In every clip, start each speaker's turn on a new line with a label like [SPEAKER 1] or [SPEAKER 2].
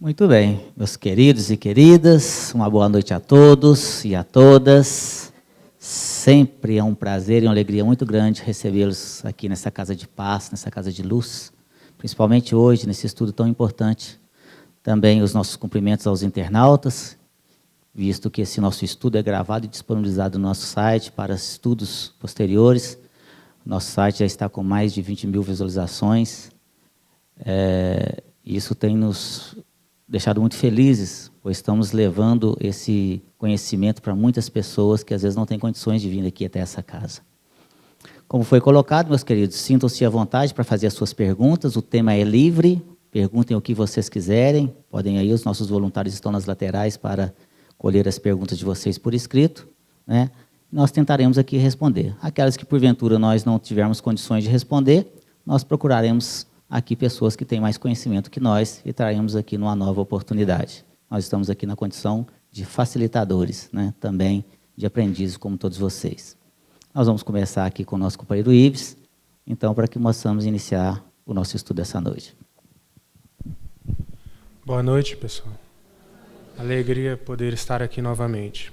[SPEAKER 1] Muito bem, meus queridos e queridas, uma boa noite a todos e a todas. Sempre é um prazer e uma alegria muito grande recebê-los aqui nessa casa de paz, nessa casa de luz, principalmente hoje, nesse estudo tão importante. Também os nossos cumprimentos aos internautas, visto que esse nosso estudo é gravado e disponibilizado no nosso site para estudos posteriores. Nosso site já está com mais de 20 mil visualizações. Isso tem nos deixado muito felizes, pois estamos levando esse conhecimento para muitas pessoas que às vezes não têm condições de vir aqui até essa casa. Como foi colocado, meus queridos, sintam-se à vontade para fazer as suas perguntas, o tema é livre, perguntem o que vocês quiserem, podem aí, os nossos voluntários estão nas laterais para colher as perguntas de vocês por escrito, né? Nós tentaremos aqui responder. Aquelas que porventura nós não tivermos condições de responder, nós procuraremos aqui pessoas que têm mais conhecimento que nós e traremos aqui numa nova oportunidade. Nós estamos aqui na condição de facilitadores, né? Também de aprendizes como todos vocês. Nós vamos começar aqui com o nosso companheiro Ives, então, para que possamos iniciar o nosso estudo essa noite.
[SPEAKER 2] Boa noite, pessoal. Alegria poder estar aqui novamente.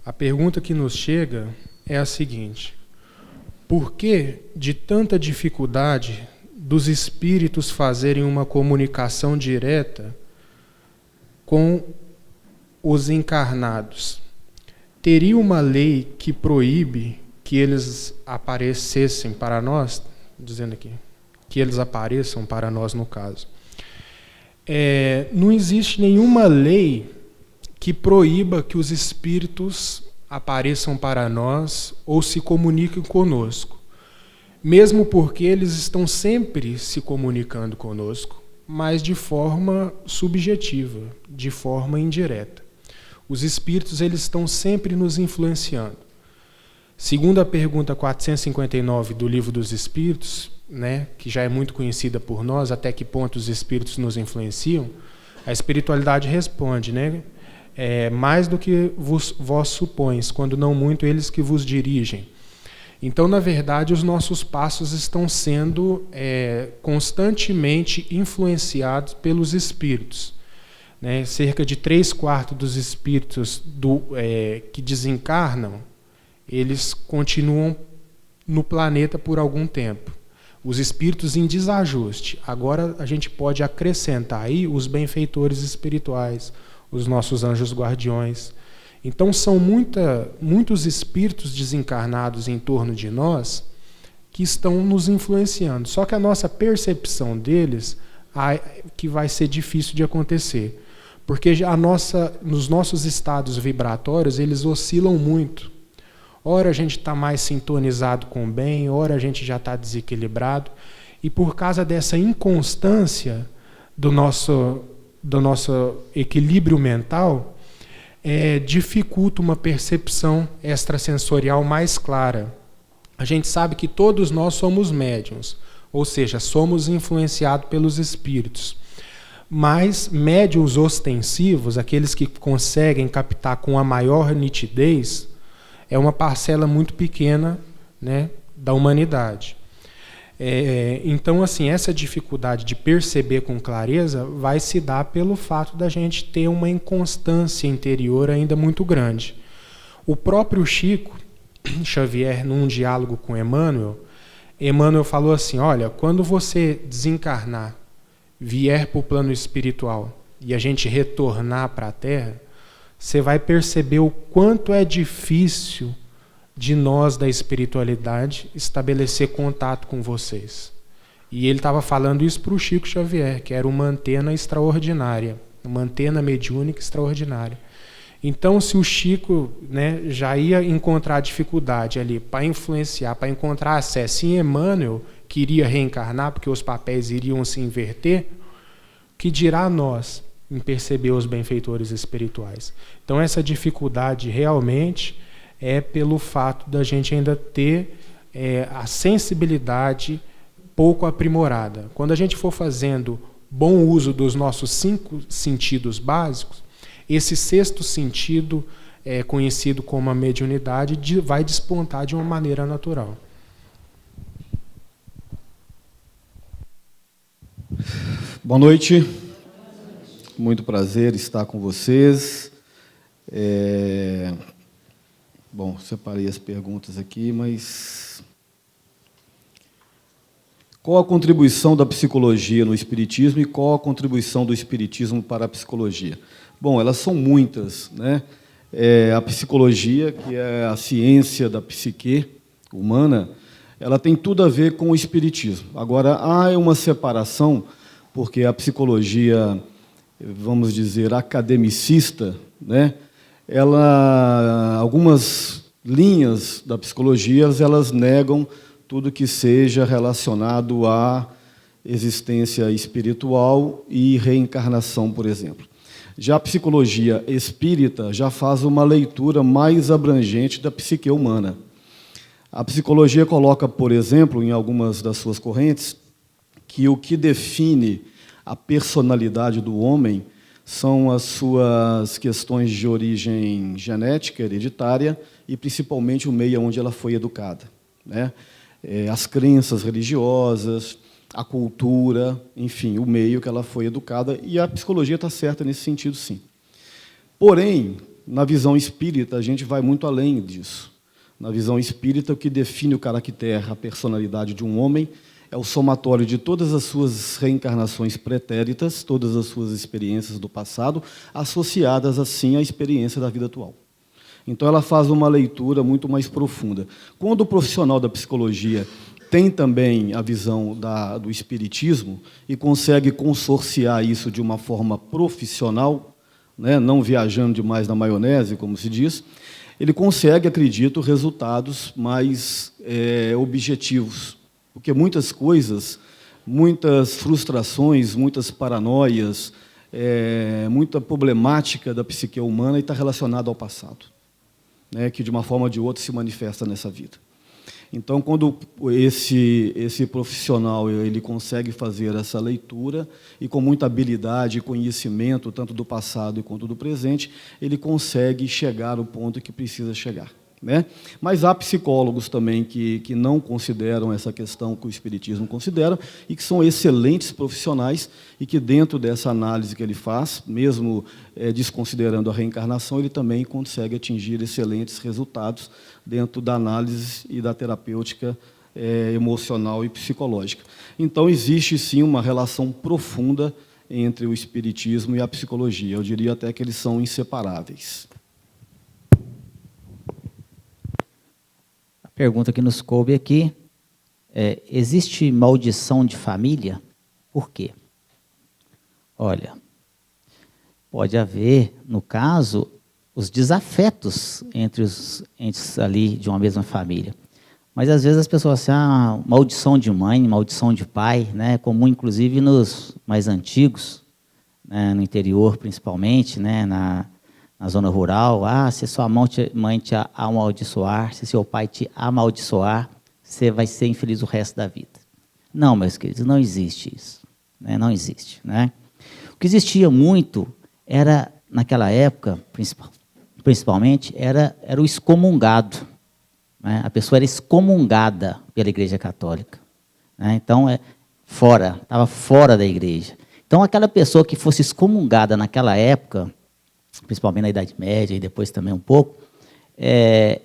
[SPEAKER 2] A pergunta que nos chega é a seguinte: por que de tanta dificuldade dos espíritos fazerem uma comunicação direta com os encarnados? Teria uma lei que proíbe que eles aparecessem para nós, dizendo aqui, que eles apareçam para nós no caso. Não existe nenhuma lei que proíba que os espíritos apareçam para nós ou se comuniquem conosco. Mesmo porque eles estão sempre se comunicando conosco, mas de forma subjetiva, de forma indireta. Os espíritos eles estão sempre nos influenciando. Segundo a pergunta 459 do Livro dos Espíritos, né, que já é muito conhecida por nós, até que ponto os espíritos nos influenciam, a espiritualidade responde, né, mais do que vós supões, quando não muito eles que vos dirigem. Então, na verdade, os nossos passos estão sendo constantemente influenciados pelos espíritos. Né? Cerca de 3/4 dos espíritos que desencarnam, eles continuam no planeta por algum tempo. Os espíritos em desajuste. Agora a gente pode acrescentar aí os benfeitores espirituais, os nossos anjos guardiões. Então são muitos espíritos desencarnados em torno de nós que estão nos influenciando. Só que a nossa percepção deles que vai ser difícil de acontecer. Porque nos nossos estados vibratórios, eles oscilam muito. Ora a gente está mais sintonizado com o bem, ora a gente já está desequilibrado. E por causa dessa inconstância do nosso equilíbrio mental, dificulta uma percepção extrasensorial mais clara. A gente sabe que todos nós somos médiuns, ou seja, somos influenciados pelos espíritos. Mas médiuns ostensivos, aqueles que conseguem captar com a maior nitidez, é uma parcela muito pequena, né, da humanidade. Então, assim, essa dificuldade de perceber com clareza vai se dar pelo fato da gente ter uma inconstância interior ainda muito grande. O próprio Chico Xavier, num diálogo com Emmanuel falou assim: olha, quando você desencarnar, vier para o plano espiritual e a gente retornar para a Terra, você vai perceber o quanto é difícil de nós da espiritualidade estabelecer contato com vocês. E ele estava falando isso para o Chico Xavier, que era uma antena extraordinária, uma antena mediúnica extraordinária. Então, se o Chico, né, já ia encontrar dificuldade ali para influenciar, para encontrar acesso em Emmanuel, que iria reencarnar, porque os papéis iriam se inverter, que dirá nós em perceber os benfeitores espirituais? Então, essa dificuldade realmente é pelo fato da gente ainda ter a sensibilidade pouco aprimorada. Quando a gente for fazendo bom uso dos nossos 5 sentidos básicos, esse 6º sentido, conhecido como a mediunidade, vai despontar de uma maneira natural.
[SPEAKER 3] Boa noite. muito prazer estar com vocês. Bom, separei as perguntas aqui, mas... Qual a contribuição da psicologia no espiritismo e qual a contribuição do espiritismo para a psicologia? Bom, elas são muitas, né? A psicologia, que é a ciência da psique humana, ela tem tudo a ver com o espiritismo. Agora, há uma separação, porque a psicologia, vamos dizer, academicista, né? Algumas linhas da psicologia, elas negam tudo que seja relacionado à existência espiritual e reencarnação, por exemplo. Já a psicologia espírita já faz uma leitura mais abrangente da psique humana. A psicologia coloca, por exemplo, em algumas das suas correntes, que o que define a personalidade do homem são as suas questões de origem genética, hereditária, e principalmente o meio onde ela foi educada, né? As crenças religiosas, a cultura, enfim, o meio que ela foi educada, e a psicologia está certa nesse sentido, sim. Porém, na visão espírita, a gente vai muito além disso. Na visão espírita, o que define o caractere, a personalidade de um homem, é o somatório de todas as suas reencarnações pretéritas, todas as suas experiências do passado, associadas, assim, à experiência da vida atual. Então, ela faz uma leitura muito mais profunda. Quando o profissional da psicologia tem também a visão do espiritismo e consegue consorciar isso de uma forma profissional, né, não viajando demais na maionese, como se diz, ele consegue, acredito, resultados mais objetivos. Porque muitas coisas, muitas frustrações, muitas paranoias, muita problemática da psique humana está relacionada ao passado, né, que de uma forma ou de outra se manifesta nessa vida. Então, quando esse profissional ele consegue fazer essa leitura e com muita habilidade e conhecimento, tanto do passado quanto do presente, ele consegue chegar ao ponto que precisa chegar, né? Mas há psicólogos também que não consideram essa questão que o espiritismo considera e que são excelentes profissionais e que, dentro dessa análise que ele faz, mesmo desconsiderando a reencarnação, ele também consegue atingir excelentes resultados dentro da análise e da terapêutica emocional e psicológica. Então, existe, sim, uma relação profunda entre o espiritismo e a psicologia. Eu diria até que eles são inseparáveis.
[SPEAKER 1] Pergunta que nos coube aqui, existe maldição de família? Por quê? Olha, pode haver, no caso, os desafetos entre os entes ali de uma mesma família. Mas, às vezes, as pessoas assim, maldição de mãe, maldição de pai, né? Comum, inclusive, nos mais antigos, né? No interior, principalmente, né? Na zona rural, se sua mãe te amaldiçoar, se seu pai te amaldiçoar, você vai ser infeliz o resto da vida. Não, meus queridos, não existe isso, né? Não existe, né? O que existia muito era, naquela época, principalmente, era o excomungado, né? A pessoa era excomungada pela Igreja Católica, né? Então, estava fora da igreja. Então, aquela pessoa que fosse excomungada naquela época, principalmente na Idade Média e depois também um pouco,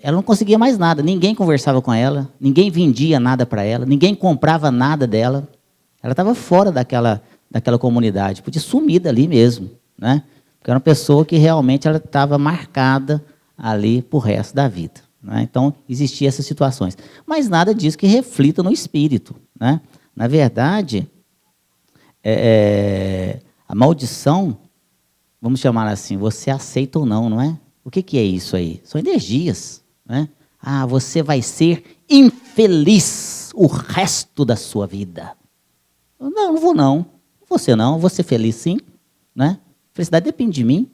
[SPEAKER 1] ela não conseguia mais nada, ninguém conversava com ela, ninguém vendia nada para ela, ninguém comprava nada dela, ela estava fora daquela comunidade, podia sumir dali mesmo, né? Porque era uma pessoa que realmente ela estava marcada ali para o resto da vida, né? Então, existiam essas situações. Mas nada disso que reflita no espírito, né? Na verdade, a maldição, vamos chamar assim, você aceita ou não, não é? O que é isso aí? São energias, né? Você vai ser infeliz o resto da sua vida. Não vou não. Você não, vou ser feliz sim, né? Felicidade depende de mim.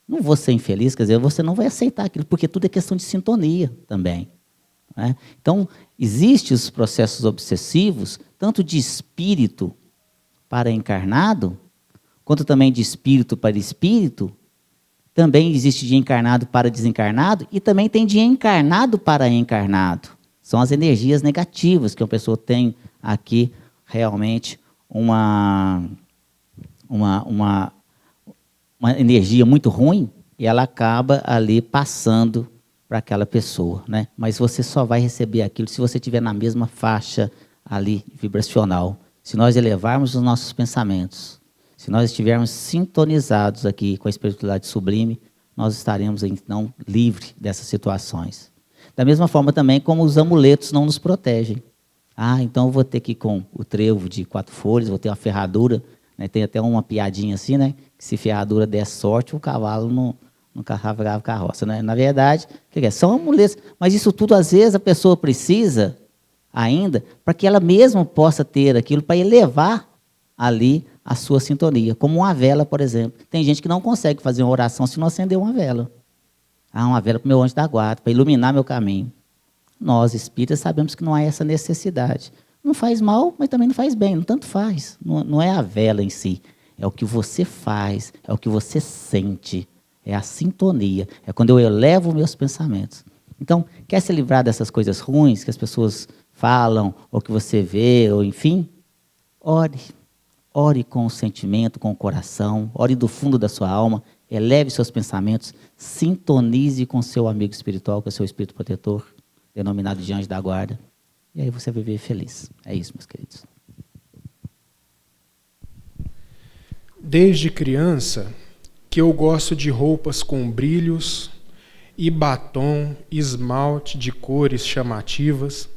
[SPEAKER 1] Não vou ser infeliz, quer dizer, você não vai aceitar aquilo, porque tudo é questão de sintonia também, né? Então, existem os processos obsessivos, tanto de espírito para encarnado, quanto também de espírito para espírito. Também existe de encarnado para desencarnado e também tem de encarnado para encarnado. São as energias negativas que a pessoa tem aqui realmente uma uma energia muito ruim, e ela acaba ali passando para aquela pessoa, né? Mas você só vai receber aquilo se você estiver na mesma faixa ali vibracional. Se nós elevarmos os nossos pensamentos, se nós estivermos sintonizados aqui com a espiritualidade sublime, nós estaremos então livres dessas situações. Da mesma forma também como os amuletos não nos protegem. Ah, então eu vou ter que ir com o trevo de 4 folhas, vou ter uma ferradura, né? Tem até uma piadinha assim, né? Que se ferradura der sorte, o cavalo não carregava carroça, né? Na verdade, o que é? São amuletos, mas isso tudo às vezes a pessoa precisa ainda para que ela mesma possa ter aquilo para elevar ali a sua sintonia, como uma vela, por exemplo. Tem gente que não consegue fazer uma oração se não acender uma vela. Ah, uma vela para o meu anjo da guarda, para iluminar meu caminho. Nós, espíritas, sabemos que não há essa necessidade. Não faz mal, mas também não faz bem, não tanto faz. Não é a vela em si, é o que você faz, é o que você sente, é a sintonia, é quando eu elevo meus pensamentos. Então, quer se livrar dessas coisas ruins que as pessoas falam, ou que você vê, ou enfim, ore. Ore com o sentimento, com o coração, ore do fundo da sua alma, eleve seus pensamentos, sintonize com seu amigo espiritual, com o seu espírito protetor, denominado de anjo da guarda, e aí você vai viver feliz. É isso, meus queridos.
[SPEAKER 2] Desde criança que eu gosto de roupas com brilhos e batom, esmalte de cores chamativas.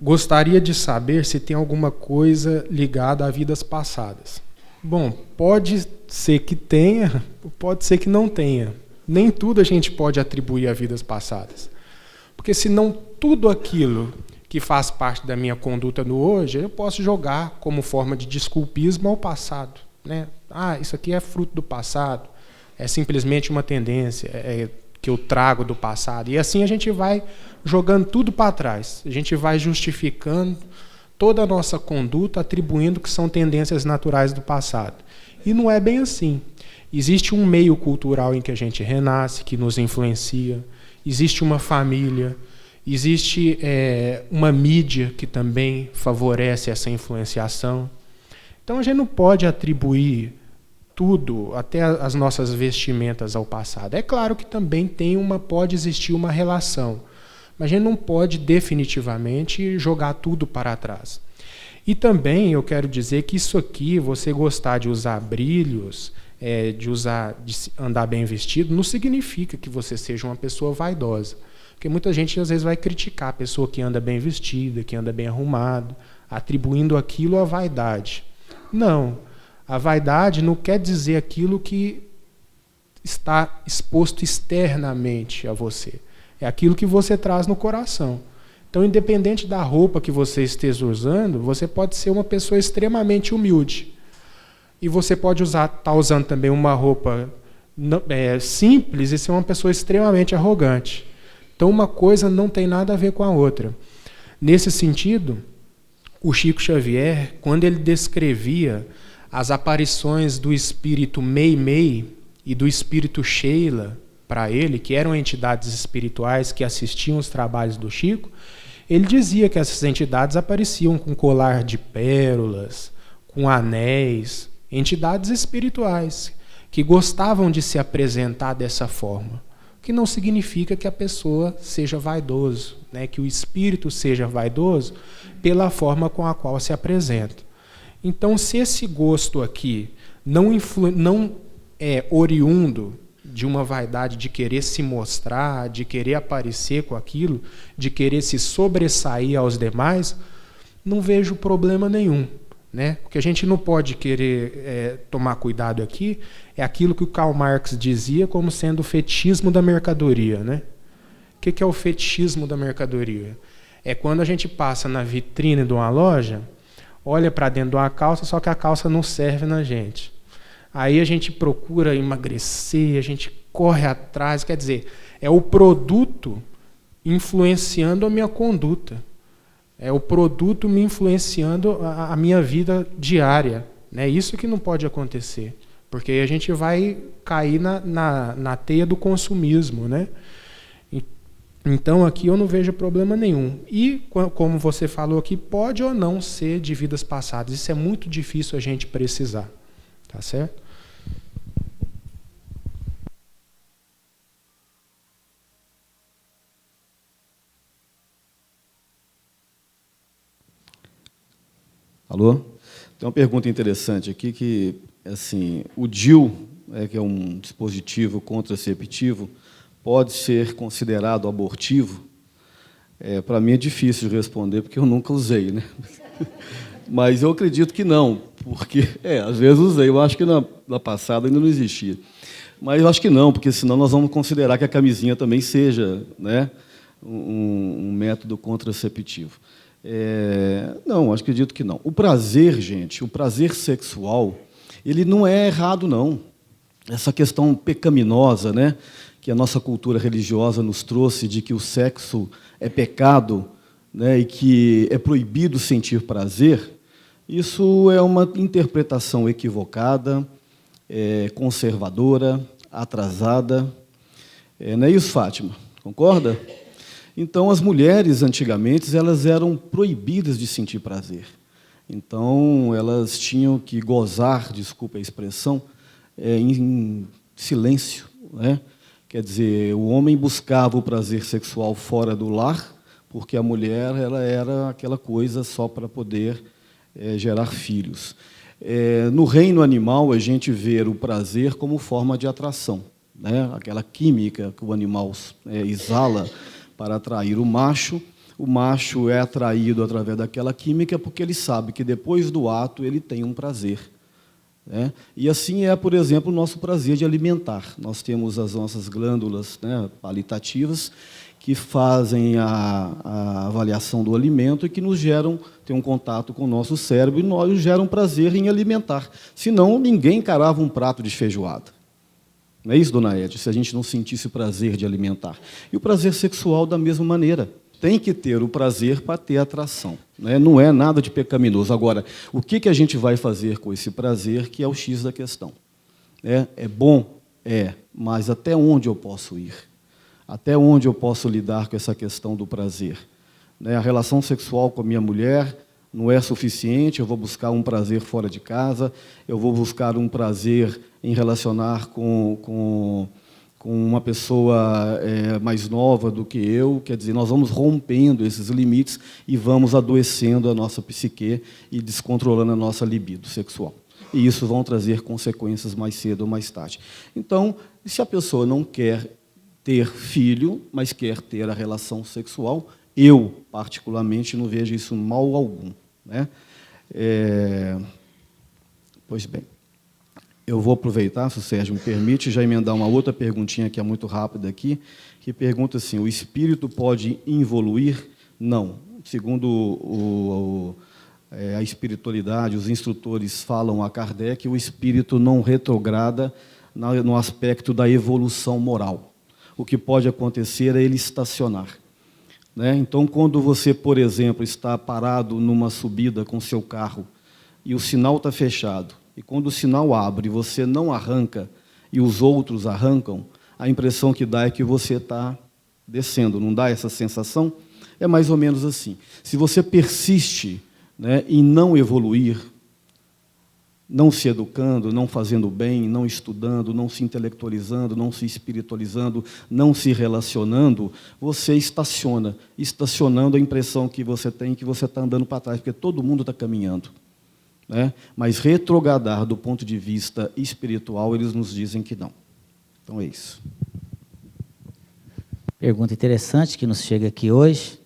[SPEAKER 2] Gostaria de saber se tem alguma coisa ligada a vidas passadas. Bom, pode ser que tenha, pode ser que não tenha. Nem tudo a gente pode atribuir a vidas passadas. Porque senão tudo aquilo que faz parte da minha conduta no hoje, eu posso jogar como forma de desculpismo ao passado, né? Ah, isso aqui é fruto do passado, é simplesmente uma tendência que eu trago do passado. E assim a gente vai jogando tudo para trás. A gente vai justificando toda a nossa conduta, atribuindo que são tendências naturais do passado. E não é bem assim. Existe um meio cultural em que a gente renasce, que nos influencia. Existe uma família. Existe uma mídia que também favorece essa influenciação. Então a gente não pode atribuir tudo, até as nossas vestimentas, ao passado. É claro que também pode existir uma relação, mas a gente não pode definitivamente jogar tudo para trás. E também eu quero dizer que isso aqui, você gostar de usar brilhos, de andar bem vestido, não significa que você seja uma pessoa vaidosa. Porque muita gente às vezes vai criticar a pessoa que anda bem vestida, que anda bem arrumado, atribuindo aquilo à vaidade. Não. A vaidade não quer dizer aquilo que está exposto externamente a você. É aquilo que você traz no coração. Então, independente da roupa que você esteja usando, você pode ser uma pessoa extremamente humilde. E você pode estar usando também uma roupa simples e ser uma pessoa extremamente arrogante. Então, uma coisa não tem nada a ver com a outra. Nesse sentido, o Chico Xavier, quando ele descrevia as aparições do espírito Meimei e do espírito Sheila para ele, que eram entidades espirituais que assistiam os trabalhos do Chico, ele dizia que essas entidades apareciam com colar de pérolas, com anéis, entidades espirituais que gostavam de se apresentar dessa forma, o que não significa que a pessoa seja vaidoso, né? Que o espírito seja vaidoso pela forma com a qual se apresenta. Então, se esse gosto aqui não é oriundo de uma vaidade de querer se mostrar, de querer aparecer com aquilo, de querer se sobressair aos demais, não vejo problema nenhum, né? O que a gente não pode querer tomar cuidado aqui é aquilo que o Karl Marx dizia como sendo o fetichismo da mercadoria, né? O que é o fetichismo da mercadoria? É quando a gente passa na vitrine de uma loja, olha para dentro de uma calça, só que a calça não serve na gente. Aí a gente procura emagrecer, a gente corre atrás, quer dizer, é o produto influenciando a minha conduta. É o produto me influenciando a minha vida diária. É isso que não pode acontecer, porque aí a gente vai cair na teia do consumismo, né? Então, aqui eu não vejo problema nenhum. E, como você falou aqui, pode ou não ser de vidas passadas. Isso é muito difícil a gente precisar. Tá certo?
[SPEAKER 3] Alô? Tem uma pergunta interessante aqui que, assim, o DIU, que é um dispositivo contraceptivo, pode ser considerado abortivo? Para mim é difícil de responder, porque eu nunca usei, né? Mas eu acredito que não, porque, às vezes usei, eu acho que na passada ainda não existia. Mas eu acho que não, porque senão nós vamos considerar que a camisinha também seja, né, um método contraceptivo. Não, acho que acredito que não. O prazer, gente, o prazer sexual, ele não é errado, não. Essa questão pecaminosa, né, que a nossa cultura religiosa nos trouxe de que o sexo é pecado, né, e que é proibido sentir prazer, isso é uma interpretação equivocada, conservadora, atrasada. Não é isso, Fátima? Concorda? Então, as mulheres, antigamente, elas eram proibidas de sentir prazer. Então, elas tinham que gozar, desculpa a expressão, em silêncio, né? Quer dizer, o homem buscava o prazer sexual fora do lar, porque a mulher ela era aquela coisa só para poder gerar filhos. No reino animal, a gente vê o prazer como forma de atração, né? Aquela química que o animal exala para atrair o macho é atraído através daquela química porque ele sabe que depois do ato ele tem um prazer. Né? E assim por exemplo, o nosso prazer de alimentar. Nós temos as nossas glândulas, né, palitativas, que fazem a avaliação do alimento e que nos tem um contato com o nosso cérebro e nos geram prazer em alimentar. Senão, ninguém encarava um prato de feijoada. Não é isso, dona Edith? Se a gente não sentisse prazer de alimentar. E o prazer sexual, da mesma maneira. Tem que ter o prazer para ter atração. Né? Não é nada de pecaminoso. Agora, o que a gente vai fazer com esse prazer, que é o X da questão? É bom? Mas até onde eu posso ir? Até onde eu posso lidar com essa questão do prazer? Né? A relação sexual com a minha mulher não é suficiente, eu vou buscar um prazer fora de casa, eu vou buscar um prazer em relacionar com uma pessoa mais nova do que eu, quer dizer, nós vamos rompendo esses limites e vamos adoecendo a nossa psique e descontrolando a nossa libido sexual. E isso vão trazer consequências mais cedo ou mais tarde. Então, se a pessoa não quer ter filho, mas quer ter a relação sexual, eu, particularmente, não vejo isso mal algum. Né? Pois bem. Eu vou aproveitar, se o Sérgio me permite, já emendar uma outra perguntinha que é muito rápida aqui, que pergunta assim, o espírito pode involuir? Não. Segundo a espiritualidade, os instrutores falam a Kardec, o espírito não retrograda no aspecto da evolução moral. O que pode acontecer é ele estacionar. Né? Então, quando você, por exemplo, está parado numa subida com seu carro e o sinal está fechado, e quando o sinal abre, você não arranca e os outros arrancam, a impressão que dá é que você está descendo. Não dá essa sensação? É mais ou menos assim. Se você persiste, né, em não evoluir, não se educando, não fazendo bem, não estudando, não se intelectualizando, não se espiritualizando, não se relacionando, você estaciona. Estacionando, a impressão que você tem é que você está andando para trás, porque todo mundo está caminhando. Né? Mas retrogradar do ponto de vista espiritual, eles nos dizem que não. Então é isso.
[SPEAKER 1] Pergunta interessante que nos chega aqui hoje,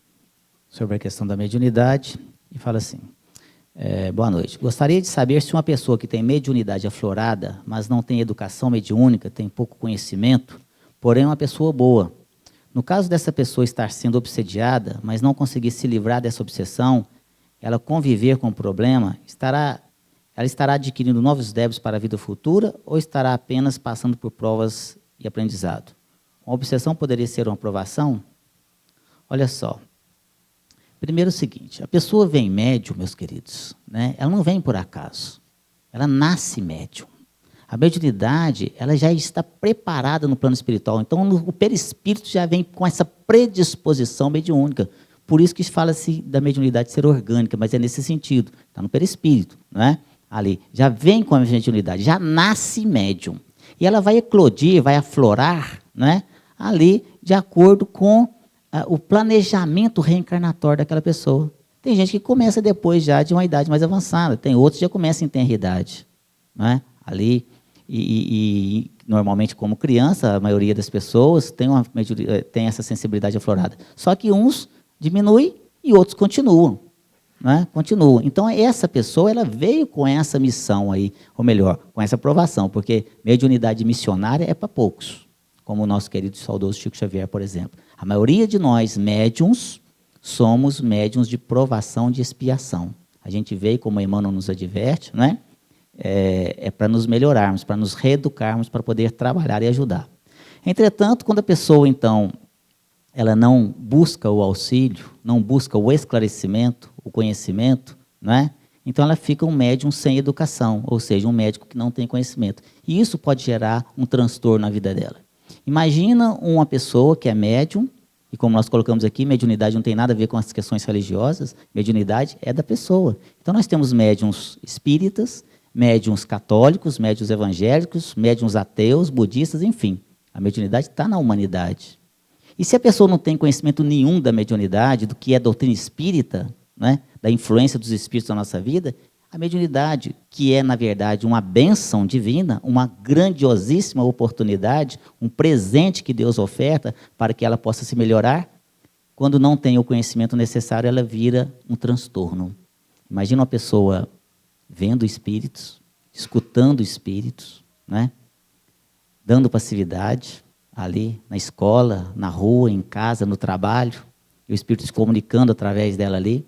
[SPEAKER 1] sobre a questão da mediunidade, e fala assim, boa noite. Gostaria de saber se uma pessoa que tem mediunidade aflorada, mas não tem educação mediúnica, tem pouco conhecimento, porém é uma pessoa boa. No caso dessa pessoa estar sendo obsediada, mas não conseguir se livrar dessa obsessão, ela conviver com o problema, ela estará adquirindo novos débitos para a vida futura ou estará apenas passando por provas e aprendizado? Uma obsessão poderia ser uma provação? Olha só. Primeiro o seguinte, a pessoa vem médium, meus queridos, né? Ela não vem por acaso. Ela nasce médium. A mediunidade, ela já está preparada no plano espiritual. Então, o perispírito já vem com essa predisposição mediúnica. Por isso que fala-se da mediunidade ser orgânica, mas é nesse sentido. Está no perispírito, não é? Ali, já vem com a mediunidade, já nasce médium. E ela vai eclodir, vai aflorar, não é? Ali, de acordo com o planejamento reencarnatório daquela pessoa. Tem gente que começa depois já de uma idade mais avançada, tem outros que já começam em tenra idade, né? Ali, e normalmente como criança, a maioria das pessoas tem essa sensibilidade aflorada. Só que uns diminuem e outros continuam, né? Continuam. Então, essa pessoa ela veio com essa missão aí, ou melhor, com essa aprovação, porque mediunidade missionária é para poucos, como o nosso querido e saudoso Chico Xavier, por exemplo. A maioria de nós, médiuns, somos médiuns de provação, de expiação. A gente veio, como a Emmanuel nos adverte, né? É para nos melhorarmos, para nos reeducarmos, para poder trabalhar e ajudar. Entretanto, quando a pessoa, então, ela não busca o auxílio, não busca o esclarecimento, o conhecimento, né? Então ela fica um médium sem educação, ou seja, um médico que não tem conhecimento. E isso pode gerar um transtorno na vida dela. Imagina uma pessoa que é médium, e como nós colocamos aqui, mediunidade não tem nada a ver com as questões religiosas, mediunidade é da pessoa. Então nós temos médiuns espíritas, médiuns católicos, médiuns evangélicos, médiuns ateus, budistas, enfim. A mediunidade está na humanidade. E se a pessoa não tem conhecimento nenhum da mediunidade, do que é doutrina espírita, né, da influência dos espíritos na nossa vida, a mediunidade, que é, na verdade, uma bênção divina, uma grandiosíssima oportunidade, um presente que Deus oferta para que ela possa se melhorar, quando não tem o conhecimento necessário, ela vira um transtorno. Imagina uma pessoa vendo espíritos, escutando espíritos, né, dando passividade ali na escola, na rua, em casa, no trabalho, e o espírito se comunicando através dela ali,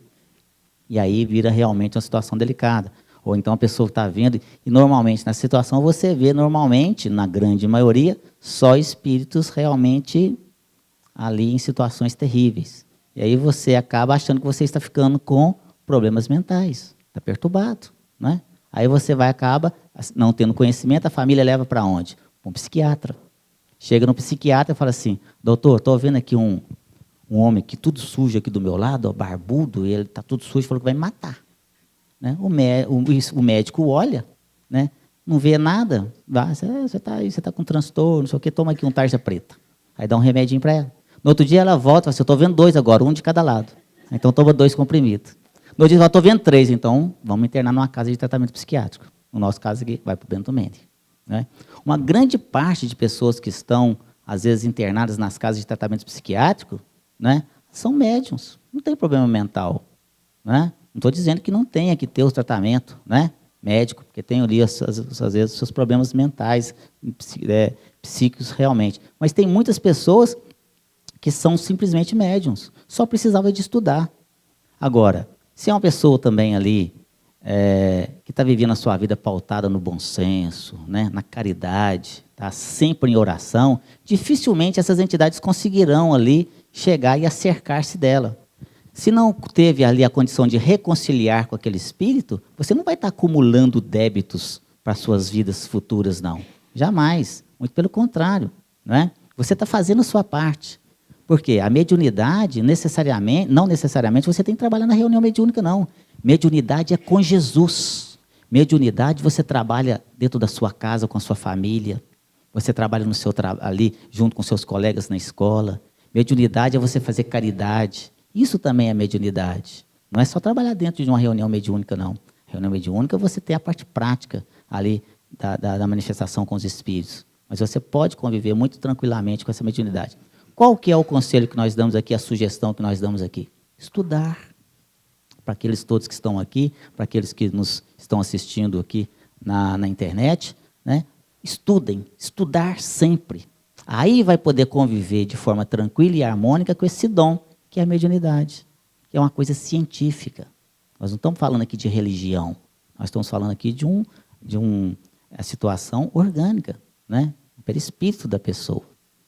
[SPEAKER 1] e aí vira realmente uma situação delicada. Ou então a pessoa está vendo, e normalmente na situação você vê, normalmente, na grande maioria, só espíritos realmente ali em situações terríveis. E aí você acaba achando que você está ficando com problemas mentais, está perturbado, né? Aí você acaba não tendo conhecimento, a família leva para onde? Para um psiquiatra. Chega no psiquiatra e fala assim, doutor, estou vendo aqui um homem que tudo sujo aqui do meu lado, ó, barbudo, e ele está tudo sujo, falou que vai me matar. Né? O médico olha, né? Não vê nada, você está com transtorno, não sei o quê, toma aqui um tarja preta. Aí dá um remedinho para ela. No outro dia ela volta e fala assim, eu estou vendo 2 agora, um de cada lado. Então toma 2 comprimidos. No outro dia ela estou vendo 3, então vamos internar numa casa de tratamento psiquiátrico. No nosso caso aqui, vai para o Bento Mendes. Né? Uma grande parte de pessoas que estão, às vezes, internadas nas casas de tratamento psiquiátrico, né, são médiums, não tem problema mental. Né? Não estou dizendo que não tenha que ter o tratamento, né, médico, porque tem ali, às vezes, seus problemas mentais, psíquicos realmente. Mas tem muitas pessoas que são simplesmente médiums, só precisava de estudar. Agora, se é uma pessoa também ali, que está vivendo a sua vida pautada no bom senso, né, na caridade, tá sempre em oração, dificilmente essas entidades conseguirão ali chegar e acercar-se dela. Se não teve ali a condição de reconciliar com aquele espírito, você não vai estar acumulando débitos para suas vidas futuras, não. Jamais. Muito pelo contrário. Né? Você está fazendo a sua parte. Por quê? A mediunidade, não necessariamente você tem que trabalhar na reunião mediúnica, não. Mediunidade é com Jesus. Mediunidade você trabalha dentro da sua casa, com a sua família. Você trabalha ali junto com seus colegas na escola. Mediunidade é você fazer caridade. Isso também é mediunidade. Não é só trabalhar dentro de uma reunião mediúnica, não. Reunião mediúnica você tem a parte prática ali da manifestação com os espíritos. Mas você pode conviver muito tranquilamente com essa mediunidade. Qual que é o conselho que nós damos aqui, a sugestão que nós damos aqui? Estudar. Para aqueles todos que estão aqui, para aqueles que nos estão assistindo aqui na internet, né? Estudem, estudar sempre. Aí vai poder conviver de forma tranquila e harmônica com esse dom, que é a mediunidade, que é uma coisa científica. Nós não estamos falando aqui de religião, nós estamos falando aqui de uma situação orgânica, né? O perispírito da pessoa.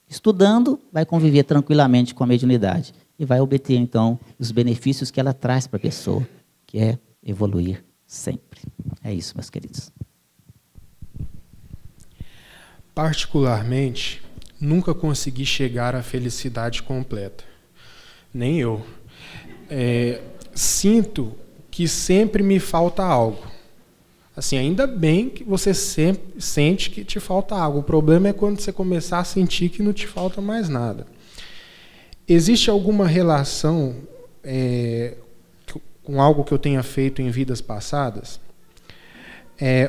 [SPEAKER 1] Estudando, vai conviver tranquilamente com a mediunidade e vai obter, então, os benefícios que ela traz para a pessoa, que é evoluir sempre. É isso, meus queridos.
[SPEAKER 2] Particularmente, nunca consegui chegar à felicidade completa. Nem eu. Sinto que sempre me falta algo. Assim, ainda bem que você sempre sente que te falta algo. O problema é quando você começar a sentir que não te falta mais nada. Existe alguma relação com algo que eu tenha feito em vidas passadas,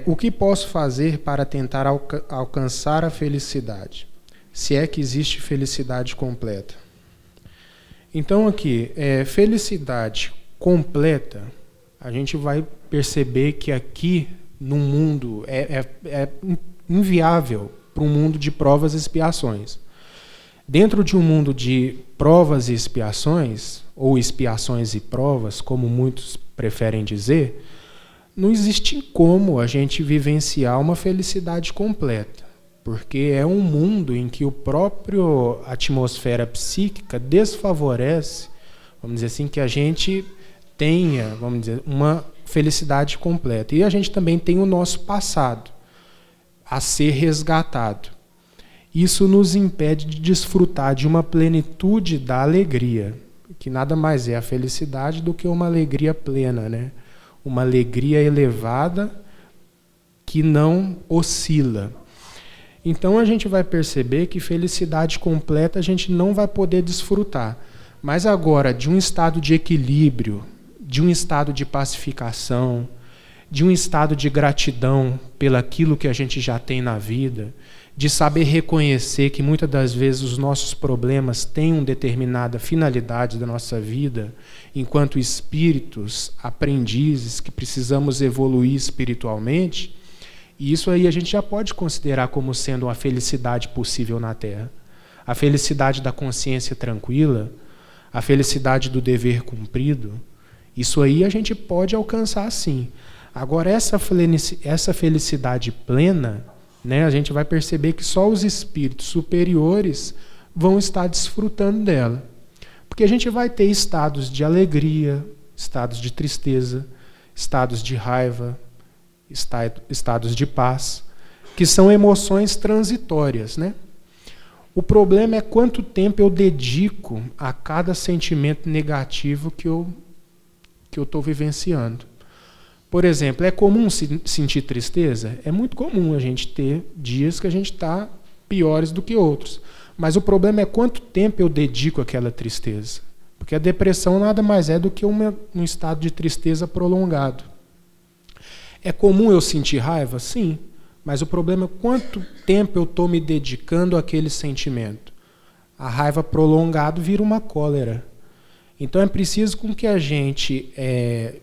[SPEAKER 2] o que posso fazer para tentar alcançar a felicidade? Se é que existe felicidade completa. Então aqui, felicidade completa, a gente vai perceber que aqui no mundo é inviável para um mundo de provas e expiações. Dentro de um mundo de provas e expiações, ou expiações e provas, como muitos preferem dizer, não existe como a gente vivenciar uma felicidade completa, porque é um mundo em que a própria atmosfera psíquica desfavorece, vamos dizer assim, que a gente tenha, vamos dizer, uma felicidade completa. E a gente também tem o nosso passado a ser resgatado. Isso nos impede de desfrutar de uma plenitude da alegria, que nada mais é a felicidade do que uma alegria plena, né? Uma alegria elevada que não oscila. Então a gente vai perceber que felicidade completa a gente não vai poder desfrutar. Mas agora, de um estado de equilíbrio, de um estado de pacificação, de um estado de gratidão pelaquilo que a gente já tem na vida, de saber reconhecer que muitas das vezes os nossos problemas têm uma determinada finalidade da nossa vida, enquanto espíritos, aprendizes que precisamos evoluir espiritualmente, e isso aí a gente já pode considerar como sendo uma felicidade possível na Terra. A felicidade da consciência tranquila, a felicidade do dever cumprido, isso aí a gente pode alcançar sim. Agora, essa felicidade plena, né, a gente vai perceber que só os espíritos superiores vão estar desfrutando dela. Porque a gente vai ter estados de alegria, estados de tristeza, estados de raiva, estados de paz, que são emoções transitórias, né? O problema é quanto tempo eu dedico a cada sentimento negativo que eu estou vivenciando. Por exemplo, é comum sentir tristeza? É muito comum a gente ter dias que a gente está piores do que outros. Mas o problema é quanto tempo eu dedico àquela tristeza. Porque a depressão nada mais é do que um estado de tristeza prolongado. É comum eu sentir raiva? Sim. Mas o problema é quanto tempo eu estou me dedicando àquele sentimento. A raiva prolongada vira uma cólera. Então é preciso com que a gente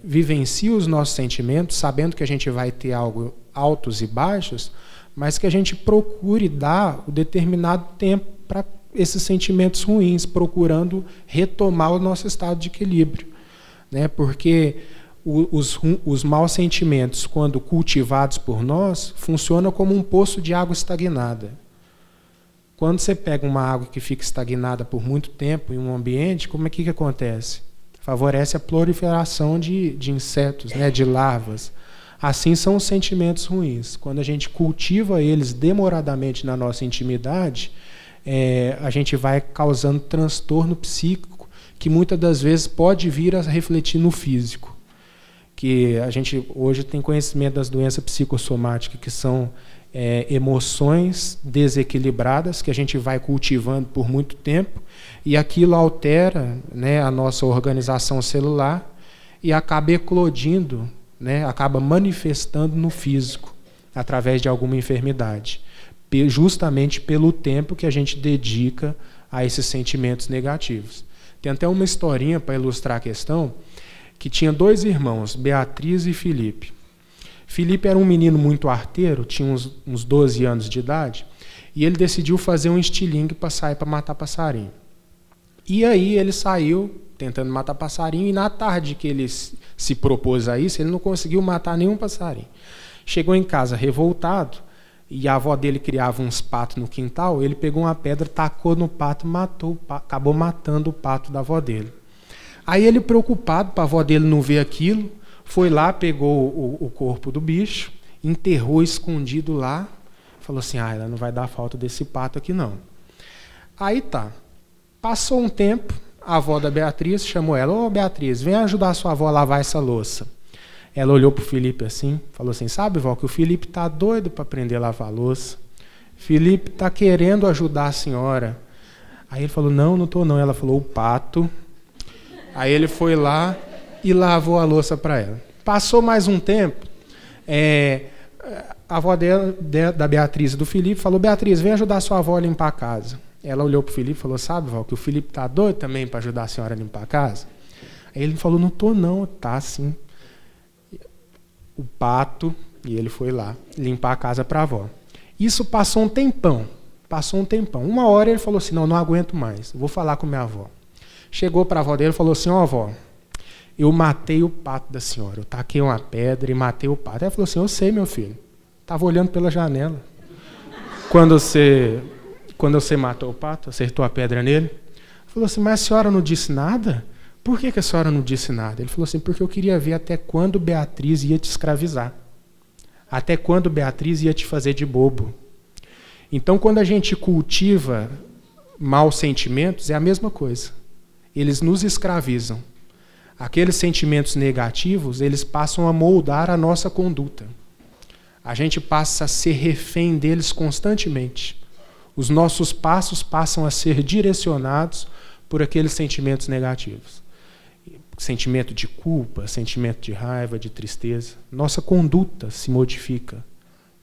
[SPEAKER 2] vivencie os nossos sentimentos, sabendo que a gente vai ter algo altos e baixos, mas que a gente procure dar o determinado tempo para esses sentimentos ruins, procurando retomar o nosso estado de equilíbrio, né? Porque os maus sentimentos, quando cultivados por nós, funcionam como um poço de água estagnada. Quando você pega uma água que fica estagnada por muito tempo em um ambiente, como é que acontece? Favorece a proliferação de insetos, né, de larvas. Assim são os sentimentos ruins. Quando a gente cultiva eles demoradamente na nossa intimidade, a gente vai causando transtorno psíquico, que muitas das vezes pode vir a refletir no físico. Que a gente hoje tem conhecimento das doenças psicossomáticas, que são emoções desequilibradas que a gente vai cultivando por muito tempo, e aquilo altera, né, a nossa organização celular e acaba eclodindo, né, acaba manifestando no físico através de alguma enfermidade, justamente pelo tempo que a gente dedica a esses sentimentos negativos. Tem até uma historinha para ilustrar a questão, que tinha 2 irmãos, Beatriz e Felipe. Felipe era um menino muito arteiro, tinha uns 12 anos de idade, e ele decidiu fazer um estilingue para sair para matar passarinho. E aí ele saiu tentando matar passarinho, e na tarde que ele se propôs a isso, ele não conseguiu matar nenhum passarinho. Chegou em casa revoltado, e a avó dele criava uns patos no quintal, ele pegou uma pedra, tacou no pato, acabou matando o pato da avó dele. Aí ele, preocupado para a avó dele não ver aquilo, foi lá, pegou o corpo do bicho, enterrou escondido lá, falou assim, ela não vai dar falta desse pato aqui não. Aí tá, passou um tempo, a avó da Beatriz chamou ela, ô Beatriz, vem ajudar a sua avó a lavar essa louça. Ela olhou para o Felipe assim, falou assim, sabe, vó, que o Felipe tá doido para aprender a lavar a louça. Felipe tá querendo ajudar a senhora. Aí ele falou, não estou não. Ela falou, o pato. Aí ele foi lá e lavou a louça para ela. Passou mais um tempo, a avó da Beatriz e do Felipe falou: Beatriz, vem ajudar a sua avó a limpar a casa. Ela olhou para o Felipe e falou: sabe, vó, que o Felipe está doido também para ajudar a senhora a limpar a casa? Aí ele falou: não estou não, tá sim. O pato, e ele foi lá limpar a casa para a avó. Isso passou um tempão. Uma hora ele falou assim: não aguento mais, vou falar com minha avó. Chegou para a avó dele e falou assim: ó, avó, eu matei o pato da senhora, eu taquei uma pedra e matei o pato. Ela falou assim: eu sei, meu filho, estava olhando pela janela. Quando você matou o pato, acertou a pedra nele. Falou assim: mas a senhora não disse nada? Por que a senhora não disse nada? Ele falou assim: porque eu queria ver até quando Beatriz ia te escravizar. Até quando Beatriz ia te fazer de bobo. Então, quando a gente cultiva maus sentimentos, é a mesma coisa. Eles nos escravizam. Aqueles sentimentos negativos, eles passam a moldar a nossa conduta. A gente passa a ser refém deles constantemente. Os nossos passos passam a ser direcionados por aqueles sentimentos negativos. Sentimento de culpa, sentimento de raiva, de tristeza. Nossa conduta se modifica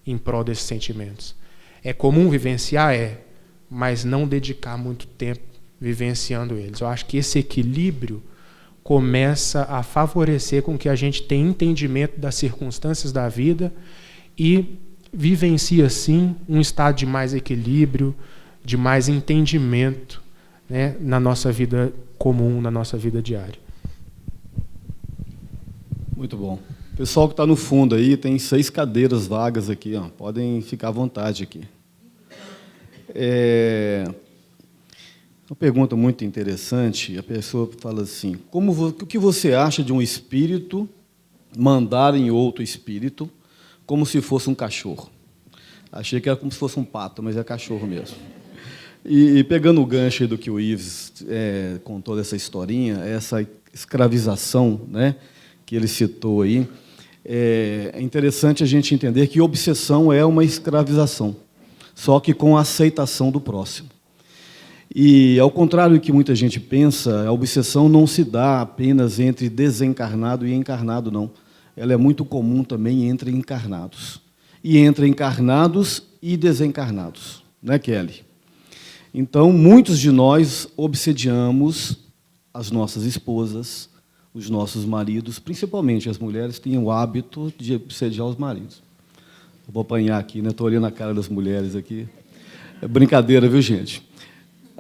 [SPEAKER 2] em prol desses sentimentos. É comum vivenciar? Mas não dedicar muito tempo vivenciando eles. Eu acho que esse equilíbrio começa a favorecer com que a gente tenha entendimento das circunstâncias da vida e vivencie, assim, um estado de mais equilíbrio, de mais entendimento, né, na nossa vida comum, na nossa vida diária.
[SPEAKER 3] Muito bom. O pessoal que está no fundo aí, tem 6 cadeiras vagas aqui, ó. Podem ficar à vontade aqui. Uma pergunta muito interessante. A pessoa fala assim: o que você acha de um espírito mandar em outro espírito como se fosse um cachorro? Achei que era como se fosse um pato, mas é cachorro mesmo. E pegando o gancho do que o Ives contou dessa historinha, essa escravização, né, que ele citou aí, é interessante a gente entender que obsessão é uma escravização, só que com a aceitação do próximo. E, ao contrário do que muita gente pensa, a obsessão não se dá apenas entre desencarnado e encarnado, não. Ela é muito comum também entre encarnados. E entre encarnados e desencarnados. Né, Kelly? Então, muitos de nós obsediamos as nossas esposas, os nossos maridos, principalmente as mulheres têm o hábito de obsediar os maridos. Eu vou apanhar aqui, né? Estou olhando a cara das mulheres aqui. É brincadeira, viu, gente?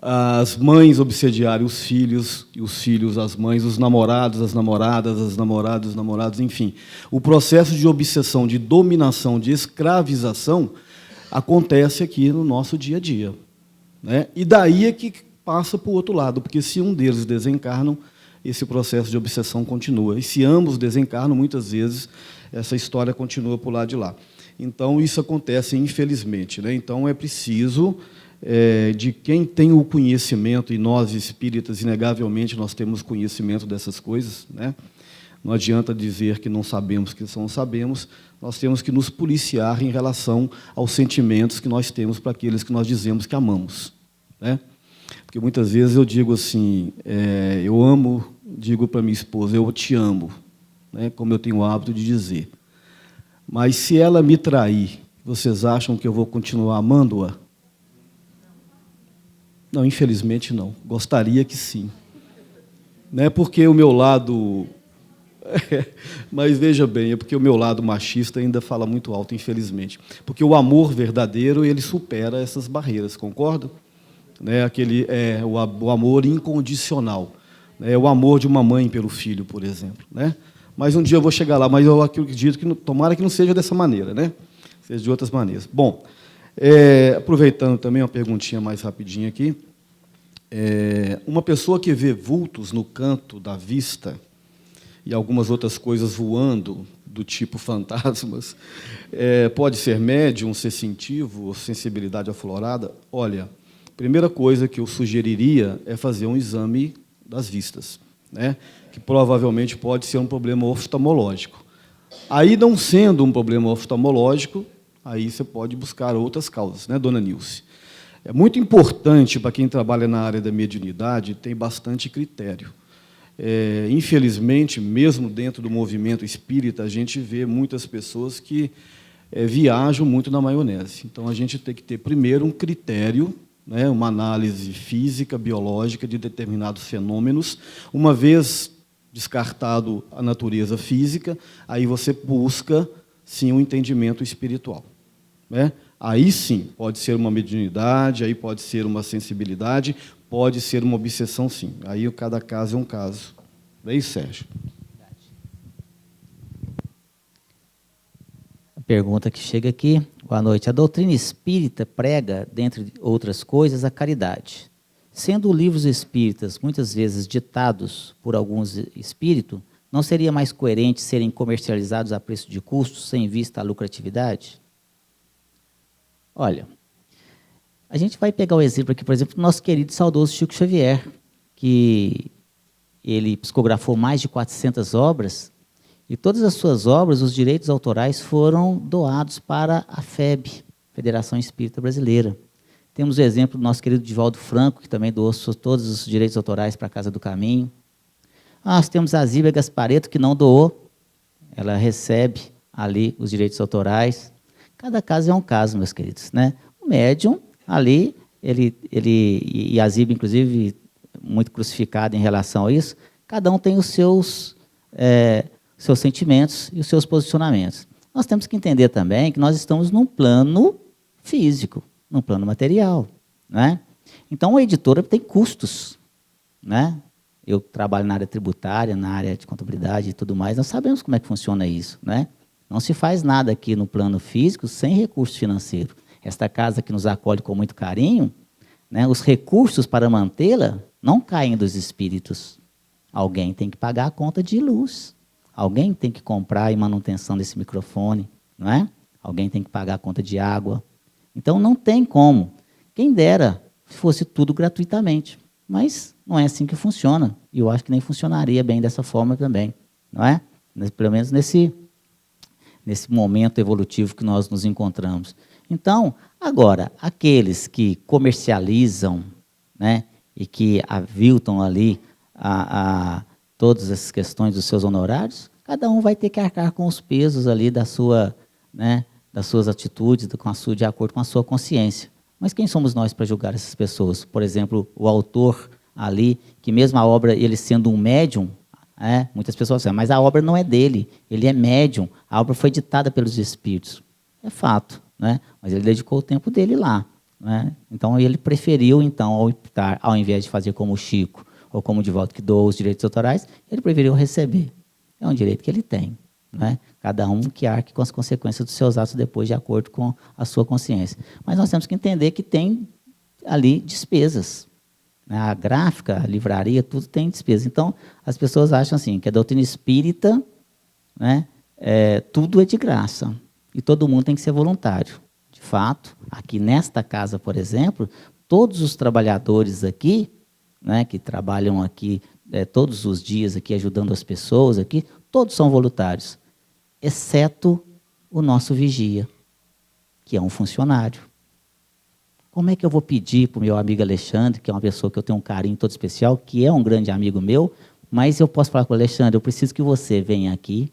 [SPEAKER 3] As mães obsediarem os filhos, e os filhos as mães, os namorados, as namoradas, as namoradas, os namorados, enfim. O processo de obsessão, de dominação, de escravização, acontece aqui no nosso dia a dia. Né? E daí é que passa para o outro lado, porque se um deles desencarnam, esse processo de obsessão continua. E se ambos desencarnam, muitas vezes, essa história continua para o lado de lá. Então, isso acontece, infelizmente. Né? Então, é preciso de quem tem o conhecimento, e nós, espíritas, inegavelmente, nós temos conhecimento dessas coisas. Né? Não adianta dizer que não sabemos que não sabemos, nós temos que nos policiar em relação aos sentimentos que nós temos para aqueles que nós dizemos que amamos. Né? Porque muitas vezes eu digo assim, eu amo, digo para minha esposa, eu te amo, né, como eu tenho o hábito de dizer. Mas se ela me trair, vocês acham que eu vou continuar amando-a? Não, infelizmente não. Gostaria que sim. Não é porque o meu lado... Mas veja bem, é porque o meu lado machista ainda fala muito alto, infelizmente. Porque o amor verdadeiro, ele supera essas barreiras, concordam? Né, o amor incondicional. É o amor de uma mãe pelo filho, por exemplo. Né? Mas um dia eu vou chegar lá, mas eu acredito que tomara que não seja dessa maneira, né? Seja de outras maneiras. Bom, aproveitando também uma perguntinha mais rapidinha aqui, uma pessoa que vê vultos no canto da vista e algumas outras coisas voando, do tipo fantasmas, pode ser médium, ser sensitivo, sensibilidade aflorada? Olha, a primeira coisa que eu sugeriria é fazer um exame das vistas, né? Que provavelmente pode ser um problema oftalmológico. Aí, não sendo um problema oftalmológico, aí você pode buscar outras causas, né, dona Nilce? É muito importante para quem trabalha na área da mediunidade ter bastante critério. Infelizmente, mesmo dentro do movimento espírita, a gente vê muitas pessoas que viajam muito na maionese. Então, a gente tem que ter, primeiro, um critério, né, uma análise física, biológica de determinados fenômenos. Uma vez descartado a natureza física, aí você busca, sim, um entendimento espiritual, né? Aí, sim, pode ser uma mediunidade, aí pode ser uma sensibilidade, pode ser uma obsessão, sim. Aí, cada caso é um caso. É isso, Sérgio.
[SPEAKER 1] A pergunta que chega aqui. Boa noite. A doutrina espírita prega, dentre outras coisas, a caridade. Sendo livros espíritas muitas vezes ditados por alguns espíritos, não seria mais coerente serem comercializados a preço de custo, sem vista à lucratividade? Olha, a gente vai pegar o exemplo aqui, por exemplo, do nosso querido e saudoso Chico Xavier, que ele psicografou mais de 400 obras, e todas as suas obras, os direitos autorais, foram doados para a FEB, Federação Espírita Brasileira. Temos o exemplo do nosso querido Divaldo Franco, que também doou todos os direitos autorais para a Casa do Caminho. Nós temos a Zíbia Gasparetto, que não doou, ela recebe ali os direitos autorais. Cada caso é um caso, meus queridos, né? O médium, ali, e a Zíbia, inclusive, muito crucificada em relação a isso, cada um tem os seus sentimentos e os seus posicionamentos. Nós temos que entender também que nós estamos num plano físico, num plano material, né? Então, a editora tem custos, né? Eu trabalho na área tributária, na área de contabilidade e tudo mais, nós sabemos como é que funciona isso, né? Não se faz nada aqui no plano físico sem recurso financeiro. Esta casa que nos acolhe com muito carinho, né, os recursos para mantê-la não caem dos espíritos. Alguém tem que pagar a conta de luz. Alguém tem que comprar a manutenção desse microfone, não é? Alguém tem que pagar a conta de água. Então, não tem como. Quem dera se fosse tudo gratuitamente. Mas não é assim que funciona. E eu acho que nem funcionaria bem dessa forma também, não é? Pelo menos nesse momento evolutivo que nós nos encontramos. Então, agora, aqueles que comercializam, né, e que aviltam ali todas essas questões dos seus honorários, cada um vai ter que arcar com os pesos ali da sua, né, das suas atitudes, de acordo com a sua consciência. Mas quem somos nós para julgar essas pessoas? Por exemplo, o autor ali, que mesmo a obra, ele sendo um médium, muitas pessoas dizem, mas a obra não é dele, ele é médium, a obra foi ditada pelos espíritos. É fato, né? Mas ele dedicou o tempo dele lá, né? Então, ele preferiu, então, optar, ao invés de fazer como o Chico, ou como o Divaldo, que doou os direitos autorais, ele preferiu receber. É um direito que ele tem, né? Cada um que arque com as consequências dos seus atos depois, de acordo com a sua consciência. Mas nós temos que entender que tem ali despesas. A gráfica, a livraria, tudo tem despesa. Então, as pessoas acham assim, que a doutrina espírita, né, tudo é de graça. E todo mundo tem que ser voluntário. De fato, aqui nesta casa, por exemplo, todos os trabalhadores aqui, né, que trabalham aqui todos os dias aqui, ajudando as pessoas aqui, todos são voluntários, exceto o nosso vigia, que é um funcionário. Como é que eu vou pedir para o meu amigo Alexandre, que é uma pessoa que eu tenho um carinho todo especial, que é um grande amigo meu, mas eu posso falar com o Alexandre, eu preciso que você venha aqui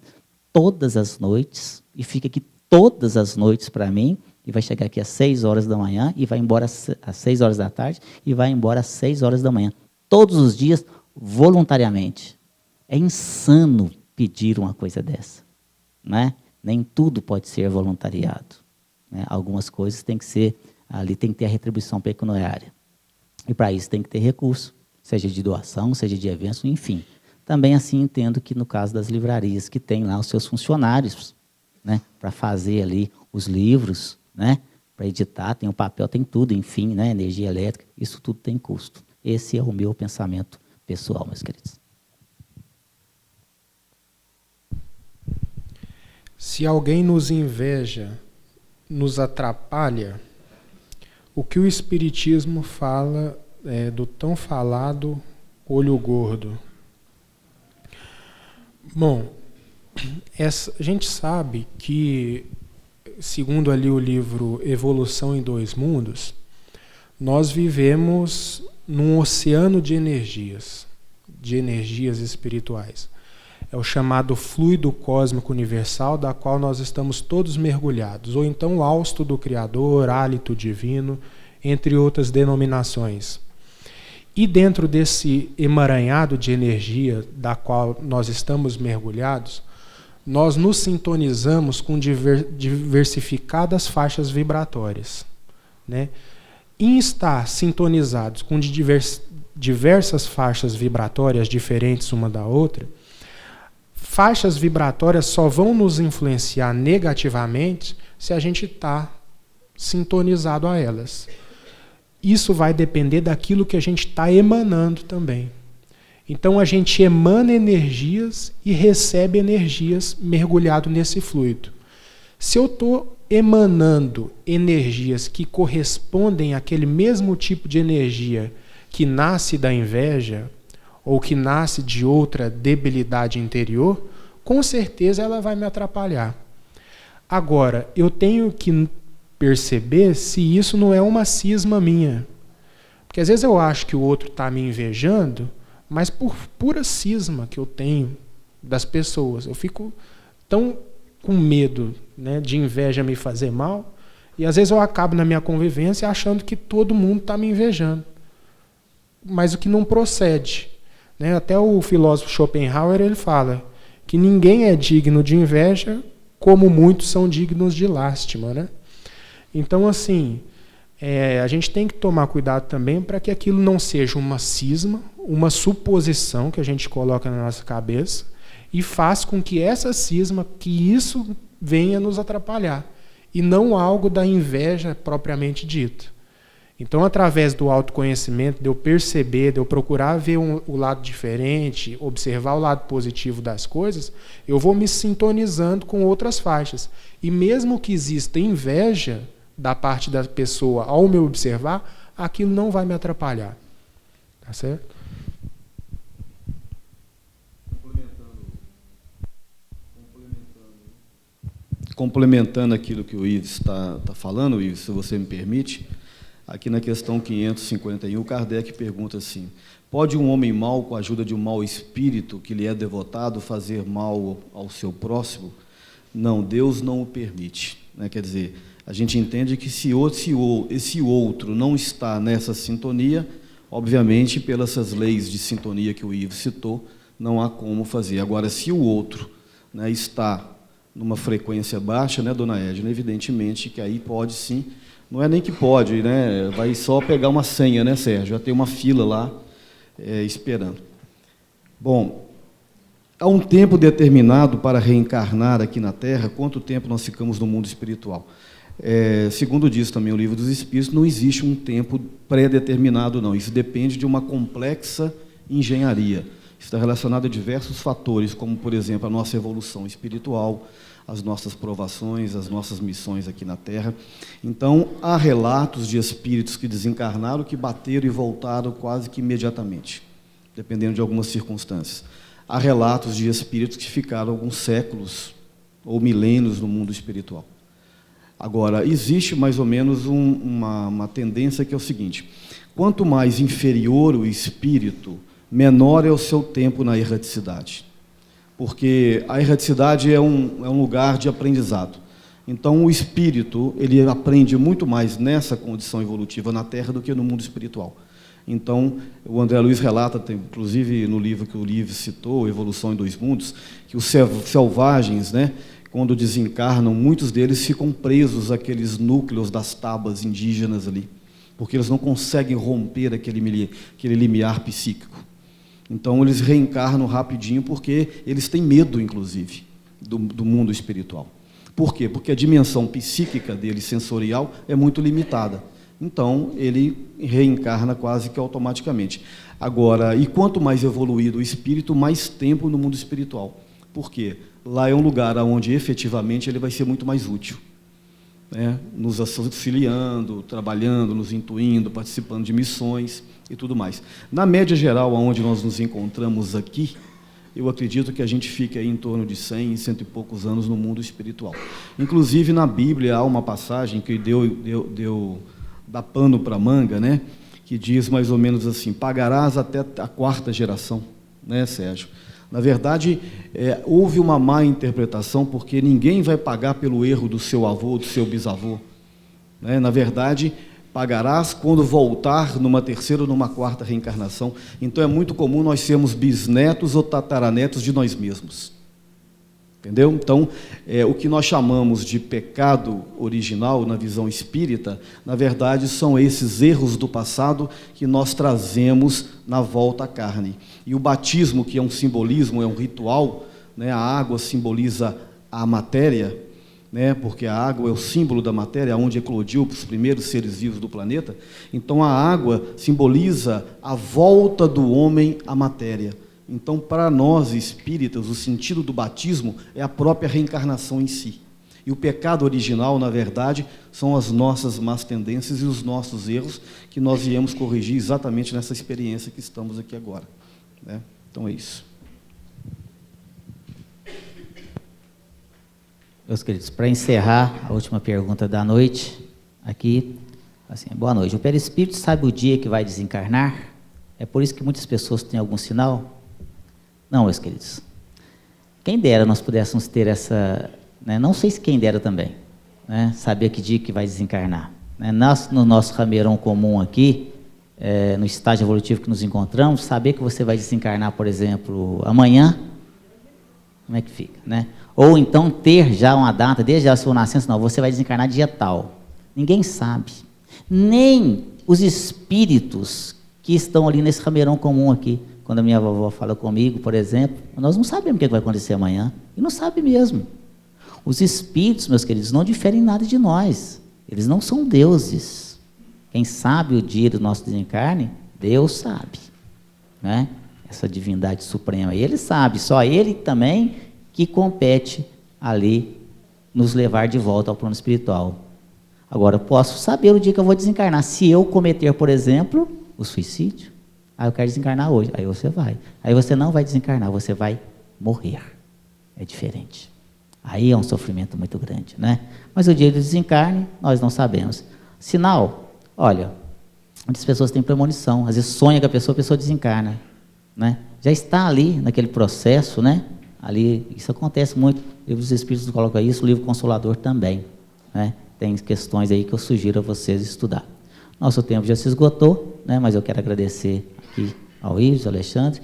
[SPEAKER 1] todas as noites, e fique aqui todas as noites para mim, e vai chegar aqui às 6 horas da manhã, e vai embora às 6 horas da tarde, e vai embora às 6 horas da manhã. Todos os dias, voluntariamente. É insano pedir uma coisa dessa, né? Nem tudo pode ser voluntariado, né? Algumas coisas têm que ser... Ali tem que ter a retribuição pecuniária. E para isso tem que ter recurso, seja de doação, seja de eventos, enfim. Também assim entendo que no caso das livrarias, que tem lá os seus funcionários, né, para fazer ali os livros, né, para editar, tem o papel, tem tudo, enfim, né, energia elétrica, isso tudo tem custo. Esse é o meu pensamento pessoal, meus queridos.
[SPEAKER 2] Se alguém nos inveja, nos atrapalha, o que o Espiritismo fala do tão falado olho gordo? Bom, a gente sabe que, segundo ali o livro Evolução em Dois Mundos, nós vivemos num oceano de energias, de energias espirituais. É o chamado fluido cósmico universal, da qual nós estamos todos mergulhados, ou então o hausto do Criador, hálito divino, entre outras denominações. E dentro desse emaranhado de energia da qual nós estamos mergulhados, nós nos sintonizamos com diversificadas faixas vibratórias, né? Em estar sintonizados com diversas faixas vibratórias diferentes uma da outra, faixas vibratórias só vão nos influenciar negativamente se a gente está sintonizado a elas. Isso vai depender daquilo que a gente está emanando também. Então a gente emana energias e recebe energias mergulhado nesse fluido. Se eu estou emanando energias que correspondem àquele mesmo tipo de energia que nasce da inveja ou que nasce de outra debilidade interior, com certeza ela vai me atrapalhar. Agora, eu tenho que perceber se isso não é uma cisma minha. Porque às vezes eu acho que o outro está me invejando, mas por pura cisma que eu tenho das pessoas. Eu fico tão com medo, né, de inveja me fazer mal, e às vezes eu acabo na minha convivência achando que todo mundo está me invejando. Mas o que não procede. Né? Até o filósofo Schopenhauer ele fala que ninguém é digno de inveja como muitos são dignos de lástima. Né? Então, assim, a gente tem que tomar cuidado também para que aquilo não seja uma cisma, uma suposição que a gente coloca na nossa cabeça e faz com que essa cisma, que isso venha nos atrapalhar, e não algo da inveja propriamente dita. Então, através do autoconhecimento, de eu perceber, de eu procurar ver o lado diferente, observar o lado positivo das coisas, eu vou me sintonizando com outras faixas. E mesmo que exista inveja da parte da pessoa ao me observar, aquilo não vai me atrapalhar. Tá certo?
[SPEAKER 3] Complementando aquilo que o Ives está falando, Ives, se você me permite, aqui na questão 551, Kardec pergunta assim: pode um homem mau, com a ajuda de um mau espírito que lhe é devotado, fazer mal ao seu próximo? Não, Deus não o permite. Né? Quer dizer, a gente entende que se esse outro não está nessa sintonia, obviamente, pelas essas leis de sintonia que o Ives citou, não há como fazer. Agora, se o outro, né, está numa frequência baixa, né, dona Edna, evidentemente que aí pode sim, não é nem que pode, né, vai só pegar uma senha, né, Sérgio, já tem uma fila lá esperando. Bom, há um tempo determinado para reencarnar aqui na Terra. Quanto tempo nós ficamos no mundo espiritual? Segundo diz também o Livro dos Espíritos, não existe um tempo pré-determinado, não. Isso depende de uma complexa engenharia. Está relacionado a diversos fatores, como, por exemplo, a nossa evolução espiritual, as nossas provações, as nossas missões aqui na Terra. Então, há relatos de espíritos que desencarnaram, que bateram e voltaram quase que imediatamente, dependendo de algumas circunstâncias. Há relatos de espíritos que ficaram alguns séculos ou milênios no mundo espiritual. Agora, existe mais ou menos uma tendência que é o seguinte: quanto mais inferior o espírito, menor é o seu tempo na erraticidade. Porque a erraticidade é um lugar de aprendizado. Então, o espírito, ele aprende muito mais nessa condição evolutiva na Terra do que no mundo espiritual. Então, o André Luiz relata, inclusive no livro que o Livre citou, Evolução em Dois Mundos, que os selvagens, né, quando desencarnam, muitos deles ficam presos àqueles núcleos das tabas indígenas ali, porque eles não conseguem romper aquele limiar psíquico. Então, eles reencarnam rapidinho porque eles têm medo, inclusive, do mundo espiritual. Por quê? Porque a dimensão psíquica dele, sensorial, é muito limitada. Então, ele reencarna quase que automaticamente. Agora, e quanto mais evoluído o espírito, mais tempo no mundo espiritual. Por quê? Lá é um lugar onde, efetivamente, ele vai ser muito mais útil. Né? Nos auxiliando, trabalhando, nos intuindo, participando de missões e tudo mais. Na média geral, onde nós nos encontramos aqui, eu acredito que a gente fica aí em torno de 100 e poucos anos no mundo espiritual. Inclusive, na Bíblia, há uma passagem que dá pano para manga, né? Que diz mais ou menos assim: pagarás até a 4ª geração. né, Sérgio? Na verdade, houve uma má interpretação, porque ninguém vai pagar pelo erro do seu avô, do seu bisavô, né? Na verdade, pagarás quando voltar numa terceira ou numa quarta reencarnação. Então, é muito comum nós sermos bisnetos ou tataranetos de nós mesmos. Entendeu? Então, o que nós chamamos de pecado original na visão espírita, na verdade, são esses erros do passado que nós trazemos na volta à carne. E o batismo, que é um simbolismo, é um ritual, né? A água simboliza a matéria, né? Porque a água é o símbolo da matéria, onde eclodiu os primeiros seres vivos do planeta. Então, a água simboliza a volta do homem à matéria. Então, para nós espíritas, o sentido do batismo é a própria reencarnação em si. E o pecado original, na verdade, são as nossas más tendências e os nossos erros que nós viemos corrigir exatamente nessa experiência que estamos aqui agora, né? Então, é isso.
[SPEAKER 1] Meus queridos, para encerrar a última pergunta da noite, aqui, assim, boa noite. O perispírito sabe o dia que vai desencarnar? É por isso que muitas pessoas têm algum sinal? Não, meus queridos. Quem dera nós pudéssemos ter essa, né, não sei se quem dera também, né, saber que dia que vai desencarnar. Né, no nosso rameirão comum aqui, no estágio evolutivo que nos encontramos, saber que você vai desencarnar, por exemplo, amanhã, como é que fica, né? Ou então ter já uma data, desde a sua nascença, não, você vai desencarnar dia tal. Ninguém sabe. Nem os espíritos que estão ali nesse rameirão comum aqui. Quando a minha vovó fala comigo, por exemplo, nós não sabemos o que vai acontecer amanhã. E não sabe mesmo. Os espíritos, meus queridos, não diferem nada de nós. Eles não são deuses. Quem sabe o dia do nosso desencarne, Deus sabe, né? Essa divindade suprema. Ele sabe, só Ele também que compete ali nos levar de volta ao plano espiritual. Agora, eu posso saber o dia que eu vou desencarnar. Se eu cometer, por exemplo, o suicídio, eu quero desencarnar hoje. Aí você vai. Aí você não vai desencarnar, você vai morrer. É diferente. Aí é um sofrimento muito grande, né? Mas o dia do desencarne, nós não sabemos. Sinal, olha, muitas pessoas têm premonição. Às vezes sonha com a pessoa desencarna, né? Já está ali naquele processo, né? Ali, isso acontece muito. O livro dos Espíritos coloca isso, o livro Consolador também, né? Tem questões aí que eu sugiro a vocês estudar. Nosso tempo já se esgotou, né? Mas eu quero agradecer aqui ao Ives, ao Alexandre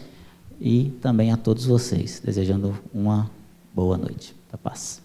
[SPEAKER 1] e também a todos vocês, desejando uma boa noite. Da paz.